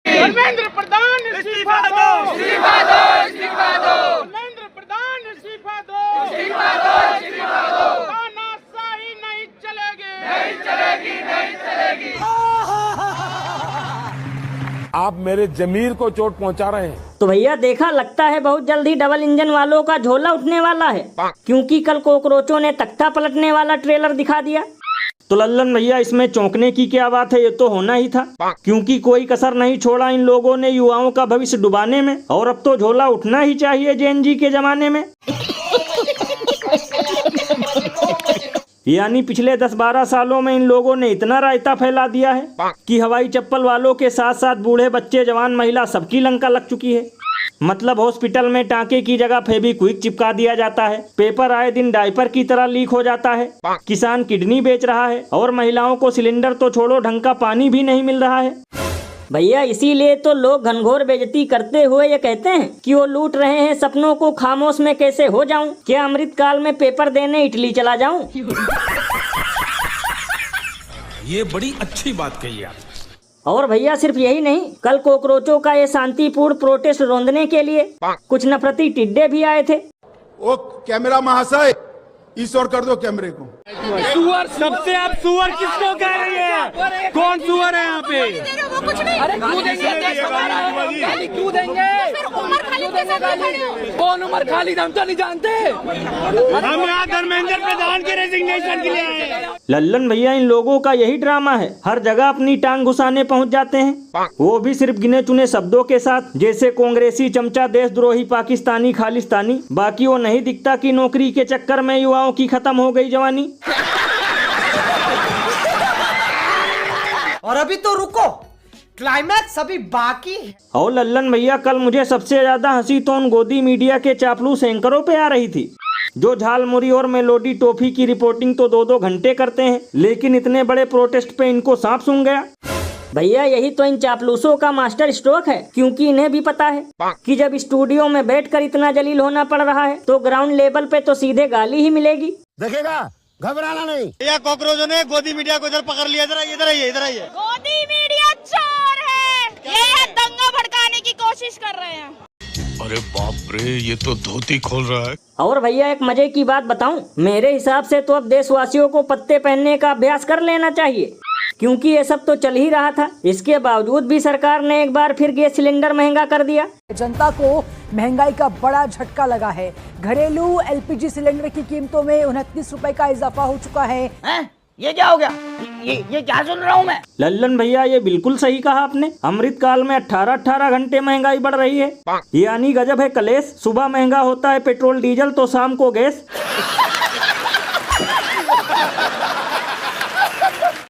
धर्मेंद्र प्रधान इस्तीफा दो, इस्तीफा दो, इस्तीफा दो। धर्मेंद्र प्रधान इस्तीफा दो, इस्तीफा दो, इस्तीफा दो। तानाशाही नहीं चलेगी, नहीं चलेगी, नहीं चलेगी। आप मेरे जमीर को चोट पहुंचा रहे हैं। तो भैया देखा, लगता है बहुत जल्द ही डबल इंजन वालों का झोला उठने वाला है, क्योंकि कल कॉकरोचों ने तख्ता पलटने वाला ट्रेलर दिखा दिया। तो लल्लन भैया, इसमें चौंकने की क्या बात है, ये तो होना ही था, क्योंकि कोई कसर नहीं छोड़ा इन लोगों ने युवाओं का भविष्य डुबाने में, और अब तो झोला उठना ही चाहिए जेएनजी के जमाने में। यानी पिछले 10-12 सालों में इन लोगों ने इतना रायता फैला दिया है कि हवाई चप्पल वालों के साथ साथ बूढ़े बच्चे जवान महिला सबकी लंका लग चुकी है। मतलब हॉस्पिटल में टांके की जगह फेविक्विक चिपका दिया जाता है, पेपर आए दिन डायपर की तरह लीक हो जाता है, किसान किडनी बेच रहा है, और महिलाओं को सिलेंडर तो छोड़ो ढंग का पानी भी नहीं मिल रहा है। भैया इसीलिए तो लोग घनघोर बेइज्जती करते हुए ये कहते हैं कि वो लूट रहे हैं सपनों को, खामोश में कैसे हो जाऊं, क्या अमृत काल में पेपर देने इटली चला जाऊं। ये बड़ी अच्छी बात कही आप। और भैया सिर्फ यही नहीं, कल कॉकरोचों का ये शांतिपूर्ण प्रोटेस्ट रोंदने के लिए कुछ नफरती टिड्डे भी आए थे। ओ कैमरा महाशय, इस ओर कर दो कैमरे को। सुअर, सबसे आप सुअर किसको कह रही है? कौन सुअर है यहाँ पे? अरे क्यों देंगे? गाली क्यों देंगे? उमर खालिद के साथ खड़े हो। कौन उमर खालिद? हम तो नहीं जानते। हम यहाँ धर्मेंद्र प्रधान के रेजिग्नेशन के लिए आए हैं। लल्लन भैया, इन लोगों का यही ड्रामा है, हर जगह अपनी टांग घुसाने पहुंच जाते हैं, वो भी सिर्फ गिने चुने शब्दों के साथ, जैसे कांग्रेसी चमचा, देशद्रोही, पाकिस्तानी, खालिस्तानी। बाकी वो नहीं दिखता कि नौकरी के चक्कर में युवाओं की खत्म हो गई जवानी। और अभी तो रुको, क्लाइमैक्स अभी बाकी है। और लल्लन भैया, कल मुझे सबसे ज्यादा हंसी तो उन गोदी मीडिया के चापलूस एंकरों पे आ रही थी, जो झालमुरी और मेलोडी टॉफी की रिपोर्टिंग तो 2-2 घंटे करते हैं, लेकिन इतने बड़े प्रोटेस्ट पे इनको सांप सूंघ गया। भैया यही तो इन चापलूसों का मास्टर स्ट्रोक है, क्योंकि इन्हें भी पता है कि जब स्टूडियो में बैठकर इतना जलील होना पड़ रहा है तो ग्राउंड लेवल पे तो सीधे गाली ही मिलेगी। देखेगा, घबराना नहीं। या कॉकरोचों ने गोदी मीडिया को इधर पकड़ लिया, इधर आइए, इधर आइए। गोदी मीडिया चोर है, ये दंगा भड़काने की कोशिश कर रहे हैं। अरे बाप रे, ये तो धोती खोल रहा है। और भैया एक मजे की बात बताऊं, मेरे हिसाब से तो अब देशवासियों को पत्ते पहनने का अभ्यास कर लेना चाहिए, क्योंकि ये सब तो चल ही रहा था, इसके बावजूद भी सरकार ने एक बार फिर गैस सिलेंडर महंगा कर दिया। जनता को महंगाई का बड़ा झटका लगा है। घरेलू एलपीजी सिलेंडर की कीमतों में 29 रुपए का इजाफा हो चुका है। ये क्या हो गया? ये क्या सुन रहा हूँ मैं? लल्लन भैया, ये बिल्कुल सही कहा आपने। अमृत काल में 18-18 घंटे महंगाई बढ़ रही है, यानी गजब है कलेश। सुबह महंगा होता है पेट्रोल डीजल तो शाम को गैस।